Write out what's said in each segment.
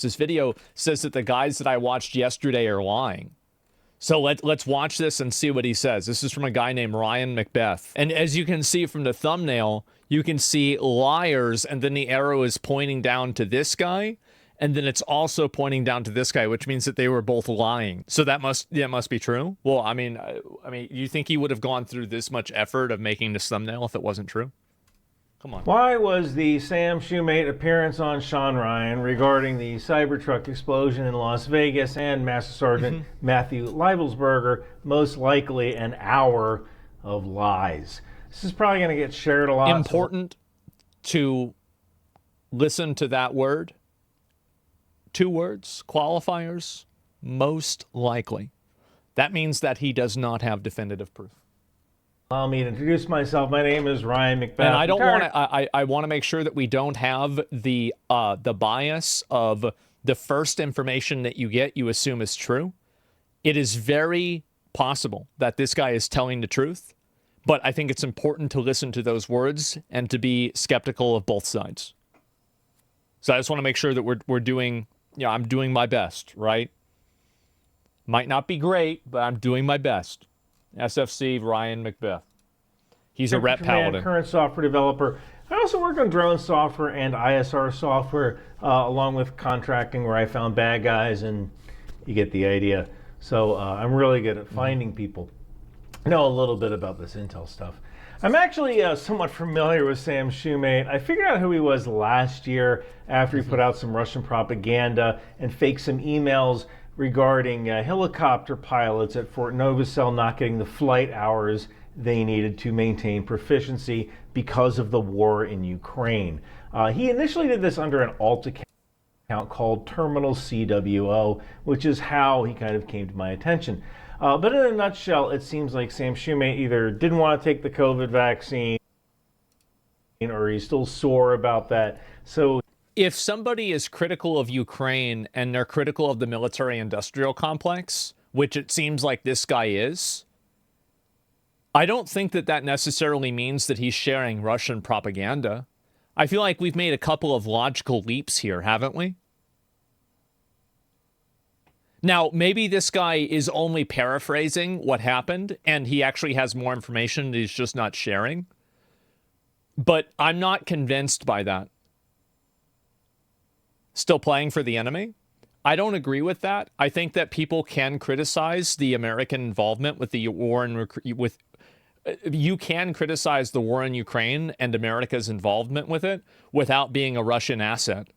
This video says that the guys that I watched yesterday are lying. So let's watch this and see what he says. This is from a guy named Ryan Macbeth. And as you can see from the thumbnail, you can see liars, and then the arrow is pointing down to this guy, and then it's also pointing down to this guy, which means that they were both lying. So that must be true. Well, I mean, you think he would have gone through this much effort of making this thumbnail if it wasn't true? Come on. Why was the Sam Shoemate appearance on Shawn Ryan regarding the Cybertruck explosion in Las Vegas and Master Sergeant Matthew Leibelsberger most likely an hour of lies? This is probably going to get shared a lot. Important to listen to that word. 2 words, qualifiers, most likely. That means that he does not have definitive proof. Allow me to introduce myself. My name is Ryan Macbeth. And I don't want to. I want to make sure that we don't have the bias of the first information that you get, you assume is true. It is very possible that this guy is telling the truth, but I think it's important to listen to those words and to be skeptical of both sides. So I just want to make sure that we're doing. I'm doing my best, right? Might not be great, but I'm doing my best. SFC Ryan Macbeth. He's a rep paladin. Current software developer. I also work on drone software and ISR software, along with contracting, where I found bad guys, and you get the idea. So I'm really good at finding people. I know a little bit about this intel stuff. I'm actually somewhat familiar with Sam Shoemate. I figured out who he was last year after he put out some Russian propaganda and faked some emails regarding helicopter pilots at Fort Novosel not getting the flight hours they needed to maintain proficiency because of the war in Ukraine. He initially did this under an alt account called Terminal CWO, which is how he kind of came to my attention. But in a nutshell, it seems like Sam Shoemate either didn't want to take the COVID vaccine or he's still sore about that. So if somebody is critical of Ukraine and they're critical of the military-industrial complex, which it seems like this guy is, I don't think that that necessarily means that he's sharing Russian propaganda. I feel like we've made a couple of logical leaps here, haven't we? Now, maybe this guy is only paraphrasing what happened, and he actually has more information that he's just not sharing. But I'm not convinced by that. Still playing for the enemy? I don't agree with that. I think that people can criticize the American involvement with the war you can criticize the war in Ukraine and America's involvement with it without being a Russian asset.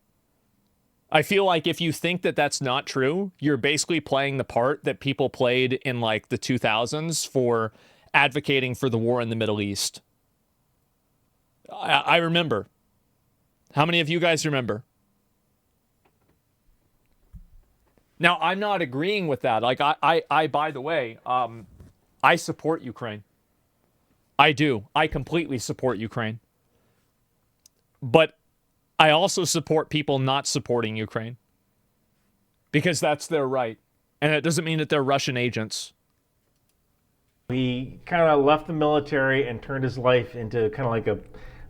I feel like if you think that that's not true, you're basically playing the part that people played in like the 2000s for advocating for the war in the Middle East. I remember. How many of you guys remember? Now, I'm not agreeing with that. Like, I by the way, I support Ukraine. I do. I completely support Ukraine. But I also support people not supporting Ukraine. Because that's their right. And it doesn't mean that they're Russian agents. He kind of left the military and turned his life into kind of like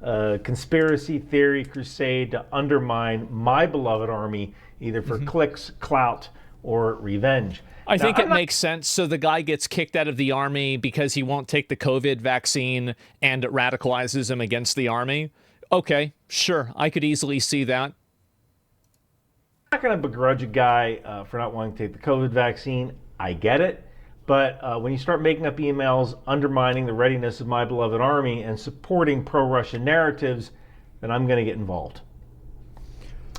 a conspiracy theory crusade to undermine my beloved army, either for clicks, clout, or revenge. I think it makes sense. So the guy gets kicked out of the army because he won't take the COVID vaccine and it radicalizes him against the army. Okay, sure. I could easily see that. I'm not going to begrudge a guy for not wanting to take the COVID vaccine. I get it. But when you start making up emails undermining the readiness of my beloved army and supporting pro-Russian narratives, then I'm going to get involved.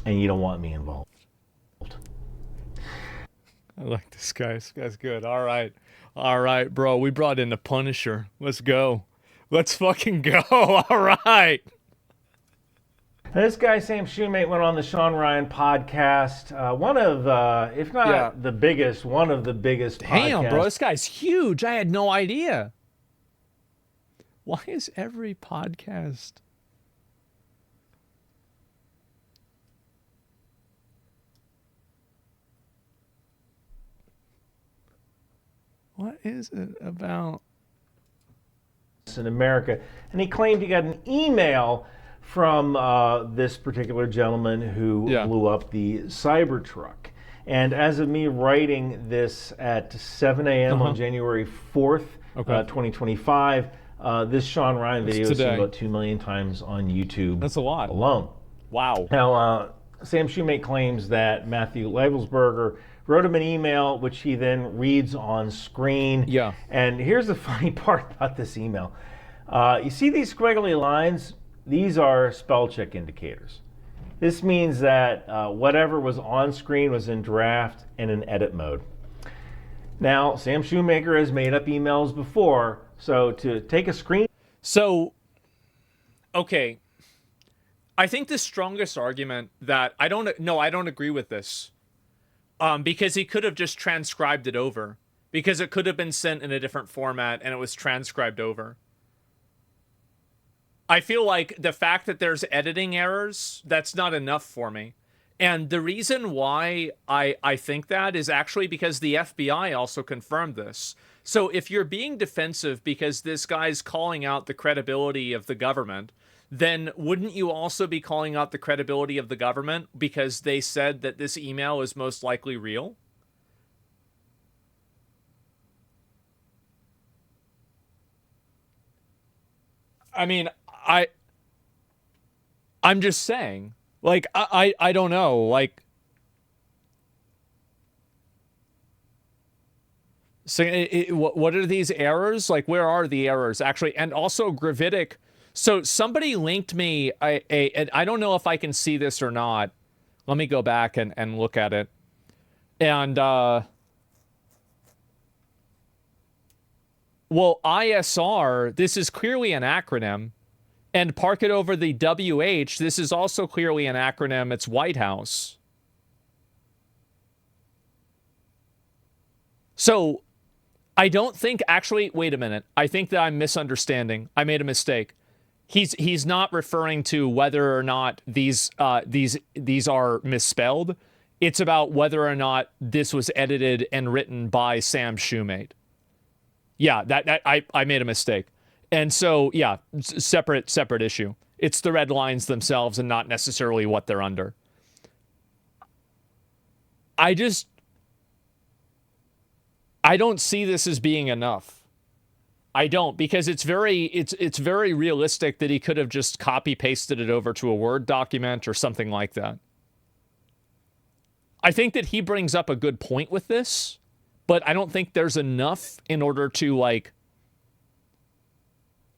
And you don't want me involved. I like this guy. This guy's good. All right. All right, bro. We brought in the Punisher. Let's go. Let's fucking go. All right. This guy, Sam Shoemate, went on the Shawn Ryan podcast. One of, if not the biggest, one of the biggest podcasts. Damn, bro. This guy's huge. I had no idea. Why is every podcast... What is it about? In America, and he claimed he got an email from this particular gentleman who blew up the Cybertruck. And as of me writing this at 7 a.m. on January 4th, 2025, this Shawn Ryan video is seen about 2 million times on YouTube. That's a lot. Alone. Wow. Now, Sam Shoemate claims that Matthew Leibelsberger wrote him an email, which he then reads on screen. Yeah. And here's the funny part about this email. You see these squiggly lines? These are spell check indicators. This means that whatever was on screen was in draft and in edit mode. Now, Sam Shoemaker has made up emails before, so to take a screen... So, okay. I think the strongest argument that... I don't agree with this. Because he could have just transcribed it over. Because it could have been sent in a different format and it was transcribed over. I feel like the fact that there's editing errors, that's not enough for me. And the reason why I think that is actually because the FBI also confirmed this. So if you're being defensive because this guy's calling out the credibility of the government, then wouldn't you also be calling out the credibility of the government because they said that this email is most likely real? I mean, I'm just saying, like, I don't know, like, so what are these errors? Like, where are the errors actually? And also gravitic. So somebody linked me and I don't know if I can see this or not. Let me go back and look at it. And, well, ISR, this is clearly an acronym. And park it over the WH, this is also clearly an acronym. It's White House. So I don't think, actually, wait a minute. I think that I'm misunderstanding. I made a mistake. He's not referring to whether or not these are misspelled. It's about whether or not this was edited and written by Sam Shoemate. Yeah, I made a mistake. And so, yeah, separate issue. It's the red lines themselves and not necessarily what they're under. I don't see this as being enough. I don't, because it's very realistic that he could have just copy pasted it over to a Word document or something like that. I think that he brings up a good point with this, but I don't think there's enough in order to, like,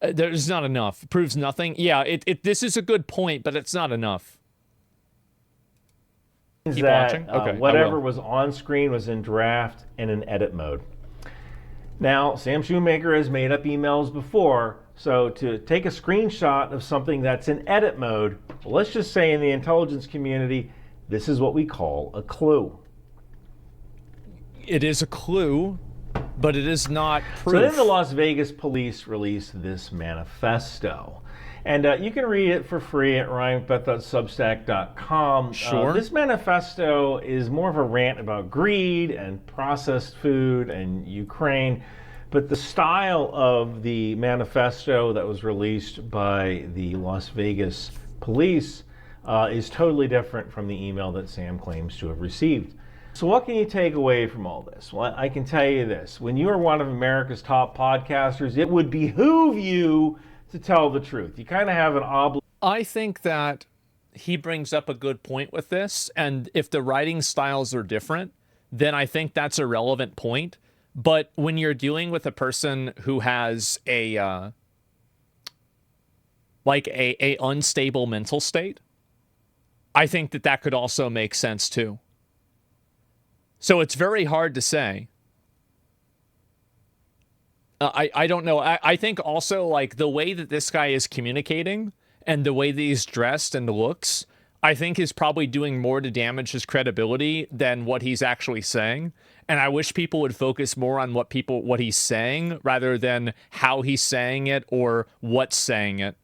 there's not enough. It proves nothing. Yeah, this is a good point, but it's not enough. Keep watching. Okay, whatever was on screen was in draft and in edit mode. Now, Sam Shoemaker has made up emails before, so to take a screenshot of something that's in edit mode, well, let's just say in the intelligence community, this is what we call a clue. It is a clue, but it is not proof. So then the Las Vegas police released this manifesto. And you can read it for free at ryanmcbeth.substack.com. Sure. This manifesto is more of a rant about greed and processed food and Ukraine. But the style of the manifesto that was released by the Las Vegas police is totally different from the email that Sam claims to have received. So what can you take away from all this? Well, I can tell you this. When you are one of America's top podcasters, it would behoove you to tell the truth. You kind of have an obligation. I think that he brings up a good point with this, and if the writing styles are different, then I think that's a relevant point. But when you're dealing with a person who has a unstable mental state, I think that could also make sense too. So it's very hard to say. I don't know. I think also, like, the way that this guy is communicating and the way that he's dressed and looks, I think is probably doing more to damage his credibility than what he's actually saying. And I wish people would focus more on what he's saying rather than how he's saying it or what's saying it.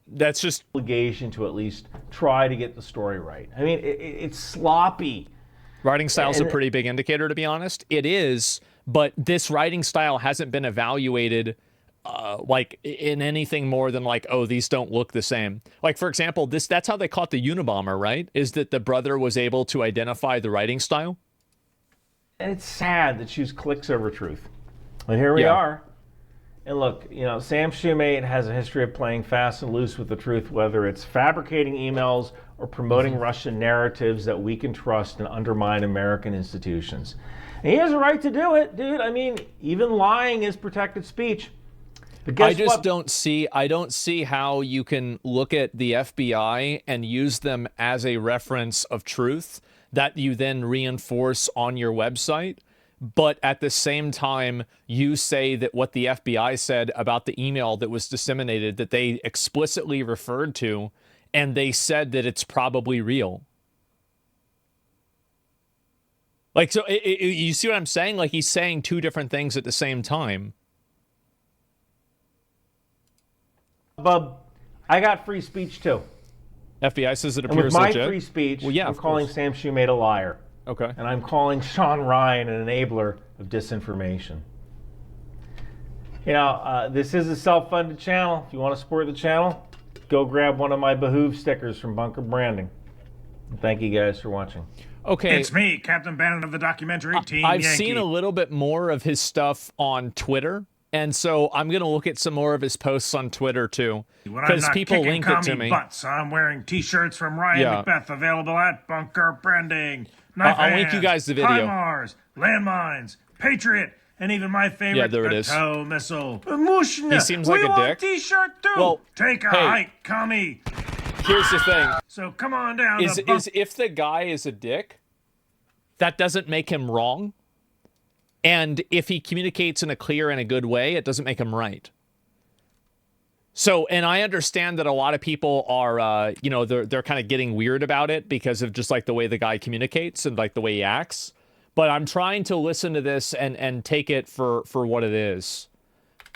That's just obligation to at least try to get the story right. I mean, it's sloppy. Writing style is a pretty big indicator, to be honest. It is, but this writing style hasn't been evaluated like in anything more than like, oh, these don't look the same. Like, for example, that's how they caught the Unabomber, right? Is that the brother was able to identify the writing style? And it's sad that she clicks over truth. But here we are. And look, Sam Shoemate has a history of playing fast and loose with the truth, whether it's fabricating emails or promoting Russian narratives that we can trust and undermine American institutions. And he has a right to do it, dude. I mean, even lying is protected speech. But guess what? I don't see how you can look at the FBI and use them as a reference of truth that you then reinforce on your website. But at the same time, you say that what the FBI said about the email that was disseminated, that they explicitly referred to, and they said that it's probably real. Like, so you see what I'm saying? Like, he's saying two different things at the same time. Bub, I got free speech too. FBI says it And with appears my legit. free speech, Well, yeah, I'm of calling course. Sam Shoemate a liar. Okay. And I'm calling Shawn Ryan an enabler of disinformation. This is a self-funded channel. If you want to support the channel, go grab one of my Behoove stickers from Bunker Branding. And thank you guys for watching. Okay. It's me, Captain Bannon of the documentary Team I've Yankee. seen a little bit more of his stuff on Twitter, and so I'm going to look at some more of his posts on Twitter, too, When I'm because not people kicking linked it to commie me. butts, I'm wearing T-shirts from Ryan Yeah. Macbeth, available at Bunker Branding. Knife I'll link you hands, guys the video. HIMARS, landmines, Patriot, and even my favorite, Yeah, there it is. tow missile. Mushna. He seems like we a want dick. T-shirt too. Well, Take a hey. hike, commie. Here's the thing. So come on down Is to if the guy is a dick, that doesn't make him wrong. And if he communicates in a clear and a good way, it doesn't make him right. So, and I understand that a lot of people are, they're kind of getting weird about it because of just like the way the guy communicates and like the way he acts. But I'm trying to listen to this and take it for what it is.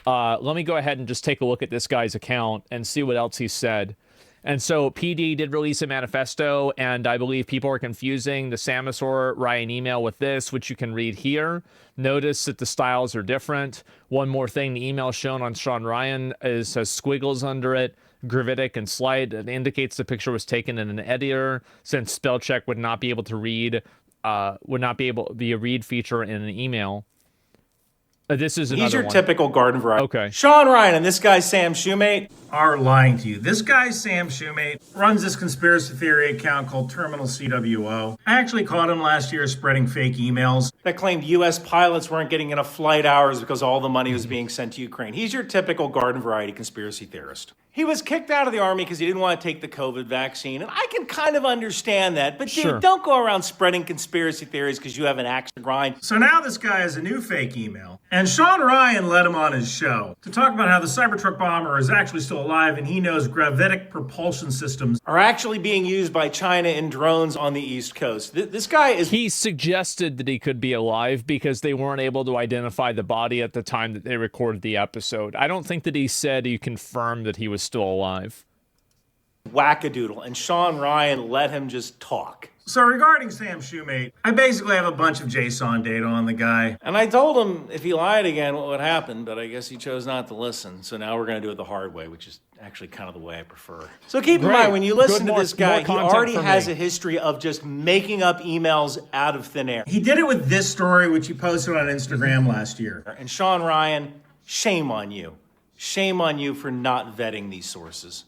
Let me go ahead and just take a look at this guy's account and see what else he said. And so PD did release a manifesto, and I believe people are confusing the Samosaur Ryan email with this, which you can read here. Notice that the styles are different. One more thing, the email shown on Shawn Ryan has squiggles under it, gravitic and slight. It indicates the picture was taken in an editor, since spell check would not be able to read, would not be able to be a read feature in an email. This is another He's your one. typical garden variety. Okay. Shawn Ryan and this guy Sam Shoemate are lying to you. This guy, Sam Shoemate, runs this conspiracy theory account called Terminal CWO. I actually caught him last year spreading fake emails. that claimed U.S. pilots weren't getting enough flight hours because all the money was being sent to Ukraine. He's your typical garden variety conspiracy theorist. He was kicked out of the army because he didn't want to take the COVID vaccine, and I can kind of understand that. But dude, Sure. don't go around spreading conspiracy theories because you have an axe to grind. So now this guy has a new fake email. And Shawn Ryan let him on his show to talk about how the Cybertruck bomber is actually still alive and he knows gravitic propulsion systems Are actually being used by China in drones on the East Coast. This guy is He suggested that he could be alive because they weren't able to identify the body at the time that they recorded the episode. I don't think that he said he confirmed that he was still alive. wackadoodle, and Shawn Ryan let him just talk. So regarding Sam Shoemate, I basically have a bunch of JSON data on the guy. And I told him if he lied again, what would happen, but I guess he chose not to listen. So now we're going to do it the hard way, which is actually kind of the way I prefer. So keep in Great. mind, when you listen Good, to this guy, more he content already for has me. a history of just making up emails out of thin air. He did it with this story, which he posted on Instagram last year. And Shawn Ryan, shame on you. Shame on you for not vetting these sources.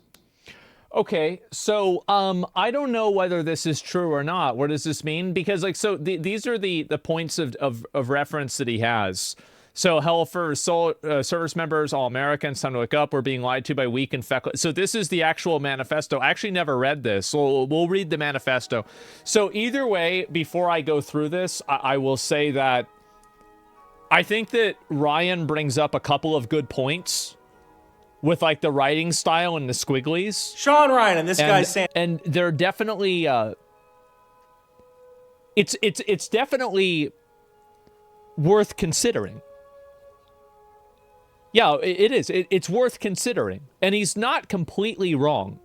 Okay, so I don't know whether this is true or not. What does this mean? Because these are the points of reference that he has. So hell for service members, all Americans, time to wake up. We're being lied to by weak and feckless. So this is the actual manifesto. I actually never read this, so we'll read the manifesto. So either way, before I go through this, I will say that I think that Ryan brings up a couple of good points with like the writing style and the squigglies. Shawn Ryan and this guy Sam. And they're definitely it's definitely worth considering. Yeah, it is. It's worth considering. And he's not completely wrong.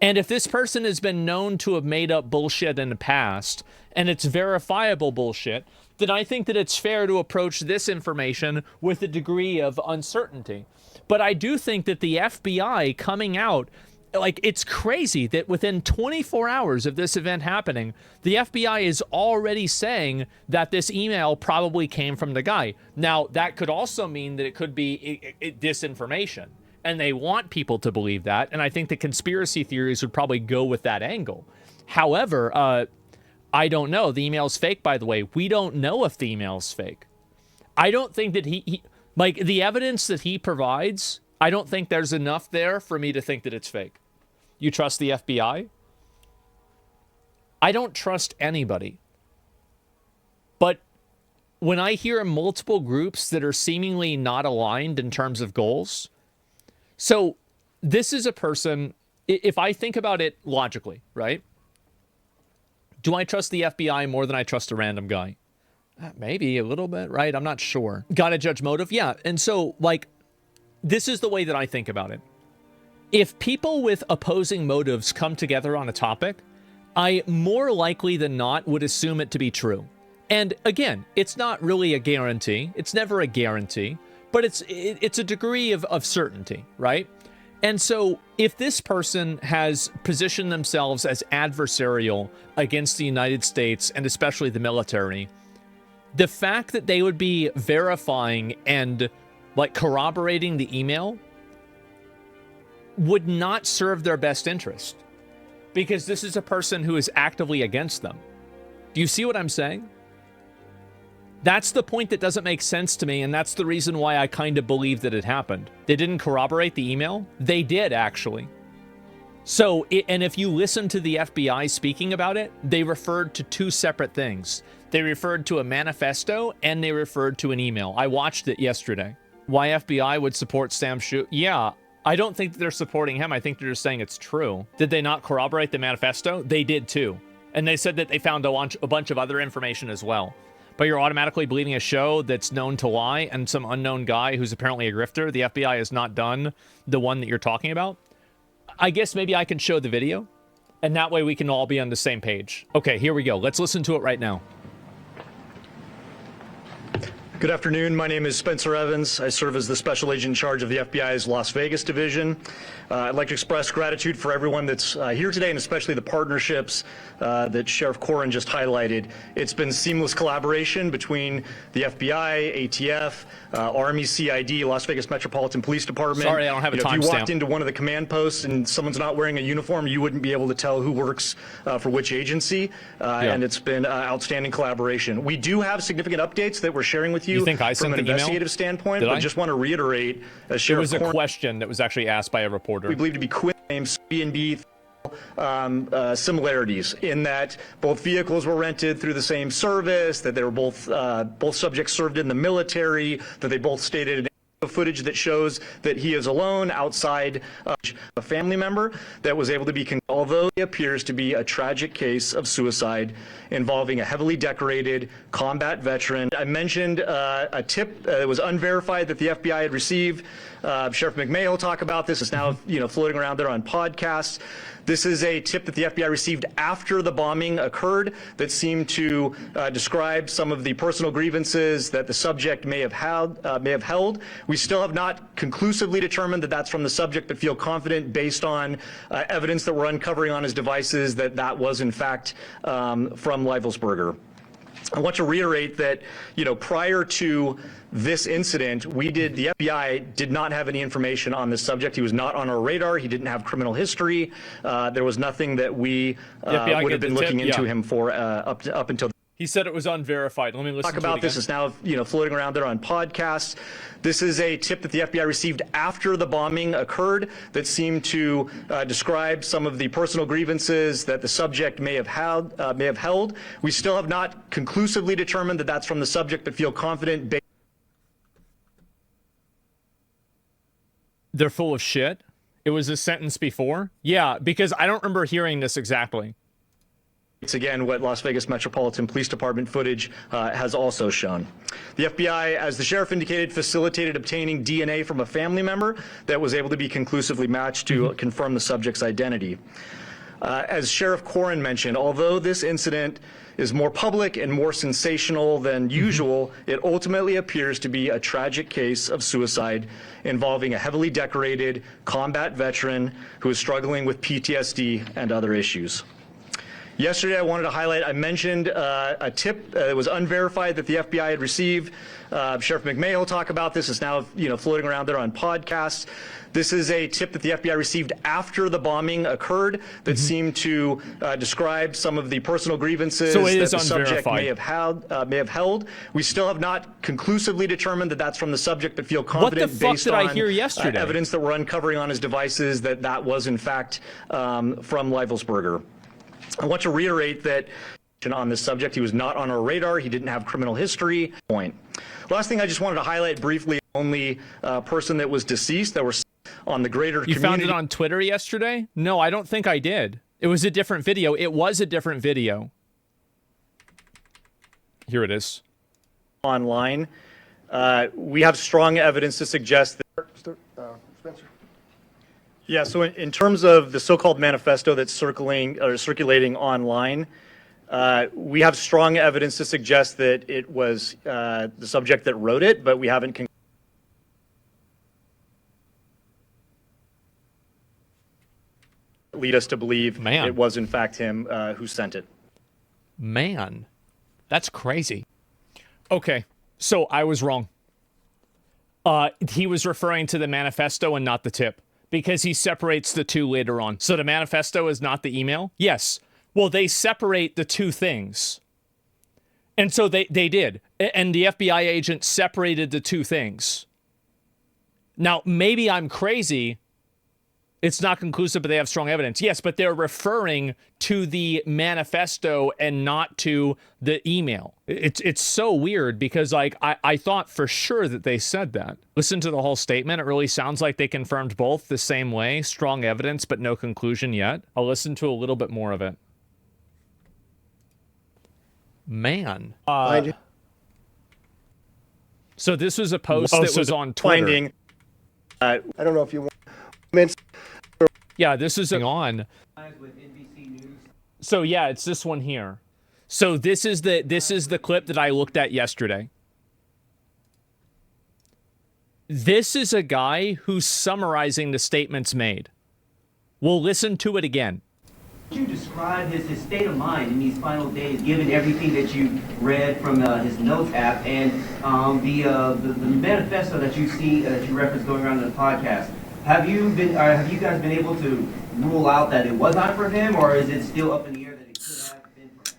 And if this person has been known to have made up bullshit in the past, and it's verifiable bullshit, then I think that it's fair to approach this information with a degree of uncertainty. But I do think that the FBI coming out, like, it's crazy that within 24 hours of this event happening, the FBI is already saying that this email probably came from the guy. Now, that could also mean that it could be disinformation. And they want people to believe that. And I think the conspiracy theories would probably go with that angle. However, I don't know. The email's fake, by the way. We don't know if the email's fake. I don't think that he like, the evidence that he provides, I don't think there's enough there for me to think that it's fake. You trust the FBI? I don't trust anybody. But when I hear multiple groups that are seemingly not aligned in terms of goals, so this is a person, if I think about it logically, right? Do I trust the FBI more than I trust a random guy? Maybe a little bit, right? I'm not sure. Gotta judge motive? Yeah. And so, like, this is the way that I think about it. If people with opposing motives come together on a topic, I more likely than not would assume it to be true. And again, it's not really a guarantee. It's never a guarantee. But it's a degree of certainty, right? And so if this person has positioned themselves as adversarial against the United States and especially the military, the fact that they would be verifying and like corroborating the email would not serve their best interest, because this is a person who is actively against them. Do you see what I'm saying? That's the point that doesn't make sense to me, and that's the reason why I kind of believe that it happened. They didn't corroborate the email? They did, actually. So, and if you listen to the FBI speaking about it, they referred to two separate things. They referred to a manifesto, and they referred to an email. I watched it yesterday. Why FBI would support Sam Shoe? Yeah, I don't think that they're supporting him. I think they're just saying it's true. Did they not corroborate the manifesto? They did, too. And they said that they found a bunch of other information as well. But you're automatically believing a show that's known to lie and some unknown guy who's apparently a grifter. The FBI has not done the one that you're talking about. I guess maybe I can show the video, and that way we can all be on the same page. Okay, here we go. Let's listen to it right now. Good afternoon. My name is Spencer Evans. I serve as the special agent in charge of the FBI's Las Vegas division. I'd like to express gratitude for everyone that's here today, and especially the partnerships that Sheriff Corrin just highlighted. It's been seamless collaboration between the FBI, ATF, Army, CID, Las Vegas Metropolitan Police Department. Sorry, I don't have a timestamp. If you walked into one of the command posts and someone's not wearing a uniform, you wouldn't be able to tell who works for which agency. And it's been outstanding collaboration. We do have significant updates that we're sharing with you think I from sent an the email? investigative standpoint, Did but I? just want to reiterate, as It Sheriff was a Corrin, question that was actually asked by a reporter. we believe to be Quinn names B&B similarities in that both vehicles were rented through the same service, that they were both subjects served in the military, that they both stated footage that shows that he is alone outside a family member that was able to be, although it appears to be a tragic case of suicide involving a heavily decorated combat veteran. I mentioned a tip that was unverified that the FBI had received. Sheriff McMahon will talk about this. It's now floating around there on podcasts. This is a tip that the FBI received after the bombing occurred that seemed to describe some of the personal grievances that the subject may have held. We still have not conclusively determined that that's from the subject, but feel confident based on evidence that we're uncovering on his devices that that was in fact from Leivelsberger. I want to reiterate that, prior to this incident, the FBI did not have any information on this subject. He was not on our radar. He didn't have criminal history. There was nothing that we would have been looking into him for up until. He said it was unverified. Let me listen to it again. This. It's now floating around there on podcasts. This is a tip that the FBI received after the bombing occurred that seemed to describe some of the personal grievances that the subject may have held. We still have not conclusively determined that that's from the subject, but feel confident. They're full of shit. It was a sentence before. Yeah, because I don't remember hearing this exactly. It's again what Las Vegas Metropolitan Police Department footage has also shown. The FBI, as the sheriff indicated, facilitated obtaining DNA from a family member that was able to be conclusively matched to confirm the subject's identity. As Sheriff Corrin mentioned, although this incident is more public and more sensational than usual, it ultimately appears to be a tragic case of suicide involving a heavily decorated combat veteran who is struggling with PTSD and other issues. Yesterday, I wanted to highlight, I mentioned a tip that was unverified that the FBI had received. Sheriff McMahon will talk about this. It's now floating around there on podcasts. This is a tip that the FBI received after the bombing occurred that seemed to describe some of the personal grievances that the subject may have held. We still have not conclusively determined that that's from the subject, but feel confident based on evidence that we're uncovering on his devices that was in fact from Leivelsberger. I want to reiterate that on this subject, he was not on our radar. He didn't have criminal history. Last thing I just wanted to highlight briefly, only person that was deceased that was on the greater community. You found it on Twitter yesterday? No, I don't think I did. It was a different video. It was a different video. Here it is. Online. We have strong evidence to suggest that... Spencer. Yeah, so in terms of the so-called manifesto that's circulating online, we have strong evidence to suggest that it was the subject that wrote it, but we haven't lead us to believe it was in fact him who sent it. Man, that's crazy. Okay, so I was wrong. He was referring to the manifesto and not the tip, because he separates the two later on. So the manifesto is not the email? Yes. Well, they separate the two things. And so they did. And the FBI agent separated the two things. Now, maybe I'm crazy. It's not conclusive, but they have strong evidence. Yes, but they're referring to the manifesto and not to the email. It's so weird because, like, I thought for sure that they said that. Listen to the whole statement. It really sounds like they confirmed both the same way. Strong evidence, but no conclusion yet. I'll listen to a little bit more of it. Man. So this was a post that was on Twitter. I don't know if you want... Yeah, this is on. So yeah, it's this one here. So this is the clip that I looked at yesterday. This is a guy who's summarizing the statements made. We'll listen to it again. Could you describe his state of mind in these final days, given everything that you read from his notes app and the manifesto that you see that you referenced going around in the podcast? Have you guys been able to rule out that it was not for him, or is it still up in the air that it could have been for him?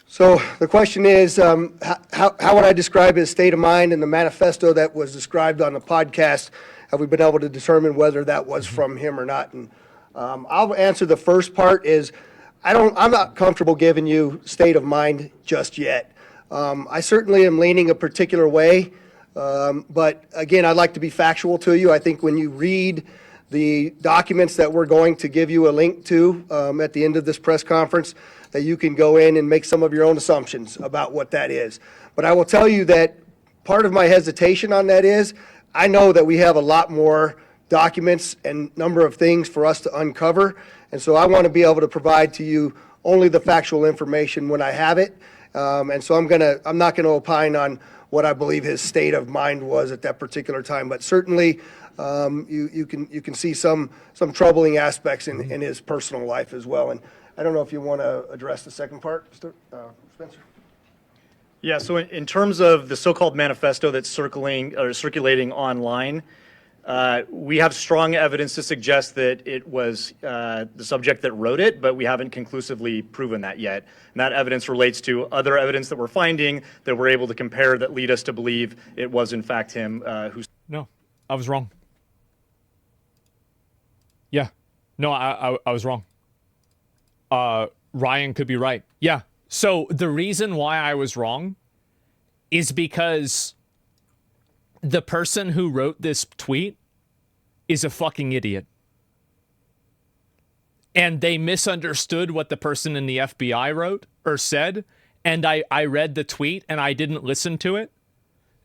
So the question is, how would I describe his state of mind in the manifesto that was described on the podcast? Have we been able to determine whether that was from him or not? And I'll answer the first part is, I'm not comfortable giving you state of mind just yet. I certainly am leaning a particular way. But again, I'd like to be factual to you. I think when you read the documents that we're going to give you a link to at the end of this press conference, that you can go in and make some of your own assumptions about what that is. But I will tell you that part of my hesitation on that is, I know that we have a lot more documents and number of things for us to uncover. And so I want to be able to provide to you only the factual information when I have it. And so I'm not going to opine on what I believe his state of mind was at that particular time, but certainly you can see some troubling aspects in his personal life as well. And I don't know if you want to address the second part, Spencer. Yeah. So in terms of the so-called manifesto that's circulating online, we have strong evidence to suggest that it was the subject that wrote it, but we haven't conclusively proven that yet. And that evidence relates to other evidence that we're finding that we're able to compare that lead us to believe it was in fact him who... No, I was wrong. Yeah. No, I was wrong. Ryan could be right. Yeah. So the reason why I was wrong is because the person who wrote this tweet is a fucking idiot. and they misunderstood what the person in the FBI wrote or said, and I read the tweet and I didn't listen to it.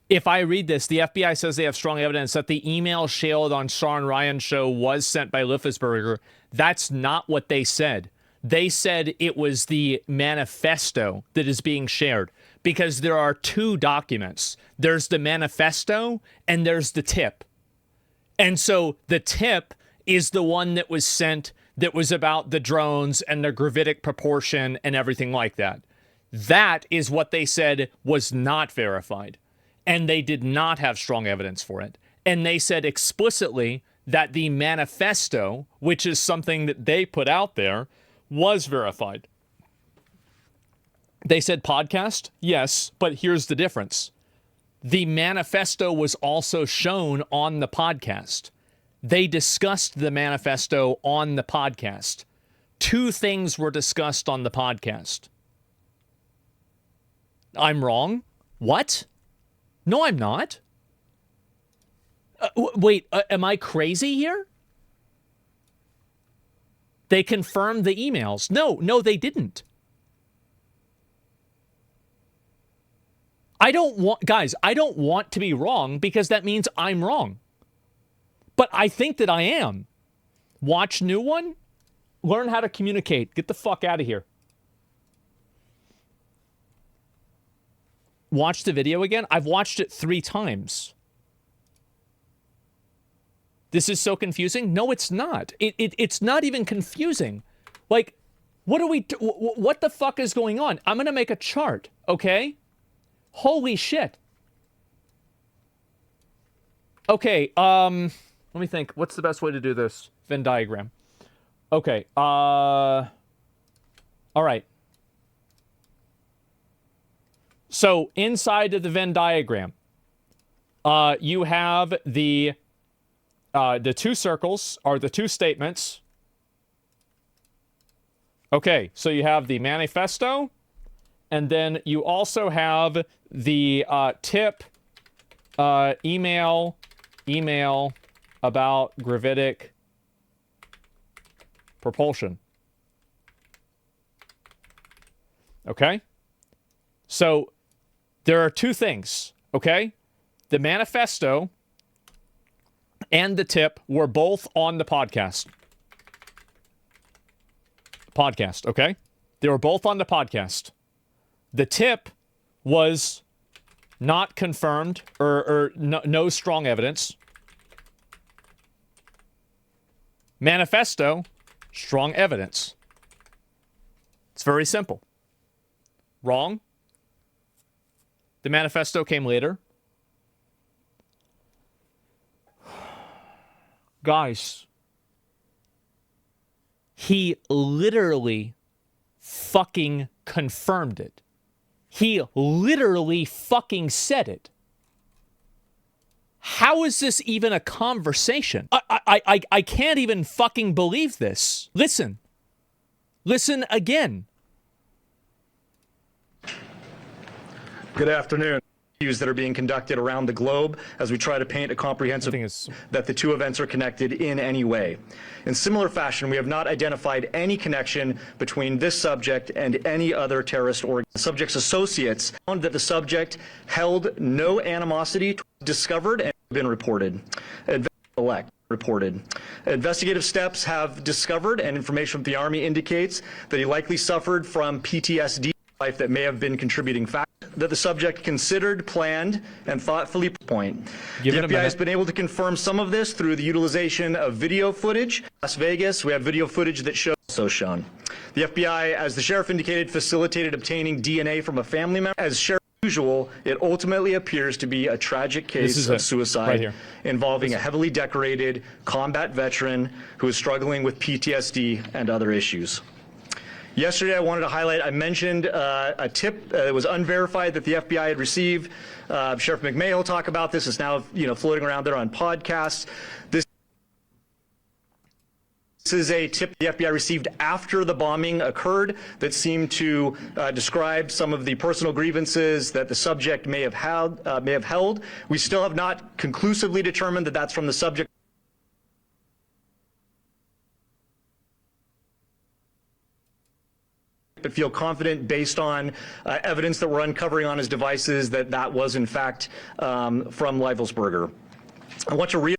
If I read this, the FBI says they have strong evidence that the email shared on Shawn Ryan's show was sent by Liffensberger. That's not what they said. They said it was the manifesto that is being shared, because there are two documents. There's the manifesto and there's the tip. And so the tip is the one that was sent that was about the drones and the gravitic proportion and everything like that. That is what they said was not verified. And they did not have strong evidence for it. And they said explicitly that the manifesto, which is something that they put out there, was verified. They said podcast, yes, but here's the difference. The manifesto was also shown on the podcast. They discussed the manifesto on the podcast. Two things were discussed on the podcast. I'm wrong? What? No, I'm not. Wait, am I crazy here? They confirmed the emails. No, they didn't. I don't want to be wrong, because that means I'm wrong. But I think that I am. Watch new one. Learn how to communicate. Get the fuck out of here. Watch the video again. I've watched it 3 times. This is so confusing. No, it's not. It's not even confusing. Like, what the fuck is going on? I'm going to make a chart, okay? Holy shit. Okay, let me think. What's the best way to do this? Venn diagram. Okay, all right. So, inside of the Venn diagram, you have the 2 circles are the 2 statements. Okay, so you have the manifesto, and then you also have the tip, email about gravitic propulsion. Okay? So, there are 2 things, okay? The manifesto and the tip were both on the podcast. Okay? They were both on the podcast. The tip was not confirmed, or no strong evidence. Manifesto, strong evidence. It's very simple. Wrong? The manifesto came later. Guys, he literally fucking confirmed it. He literally fucking said it. How is this even a conversation? I can't even fucking believe this. Listen. Listen again. Good afternoon. That are being conducted around the globe as we try to paint a comprehensive that the 2 events are connected in any way. In similar fashion, we have not identified any connection between this subject and any other terrorist organ. The subject's associates found that the subject held no animosity, discovered and been reported. Investigative steps have discovered, and information from the Army indicates that he likely suffered from PTSD life that may have been contributing factor that the subject considered, planned, and thoughtfully point. The FBI has been able to confirm some of this through the utilization of video footage. Las Vegas, we have video footage that shows also shown. The FBI, as the sheriff indicated, facilitated obtaining DNA from a family member. As sheriff usual, it ultimately appears to be a tragic case of suicide involving a heavily decorated combat veteran who is struggling with PTSD and other issues. Yesterday, I wanted to highlight, I mentioned a tip that was unverified that the FBI had received. Sheriff McMahon will talk about this. It's now, floating around there on podcasts. This is a tip the FBI received after the bombing occurred that seemed to describe some of the personal grievances that the subject may have held. We still have not conclusively determined that that's from the subject. feel confident based on evidence that we're uncovering on his devices that that was in fact from Leifelsberger. I want to reiterate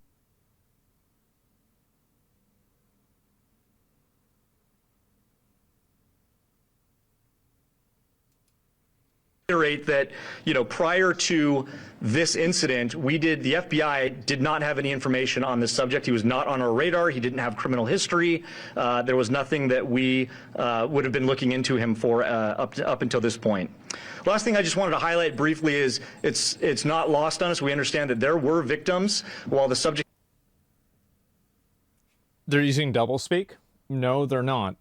that, prior to this incident, the FBI did not have any information on this subject. He was not on our radar. He didn't have criminal history. There was nothing that we would have been looking into him for up until this point. Last thing I just wanted to highlight briefly is it's not lost on us. We understand that there were victims while the subject. They're using doublespeak? No, they're not.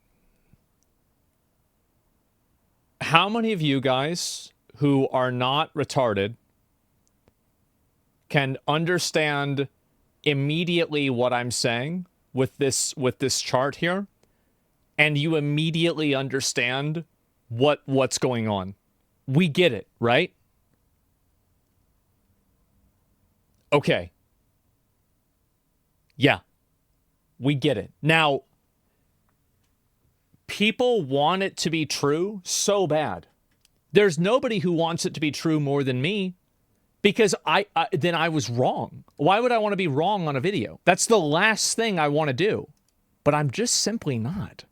How many of you guys who are not retarded can understand immediately what I'm saying with this chart here, and you immediately understand what's going on? We get it, right? Okay. Yeah. We get it. Now, people want it to be true so bad. There's nobody who wants it to be true more than me, because then I was wrong. Why would I want to be wrong on a video? That's the last thing I want to do. But I'm just simply not.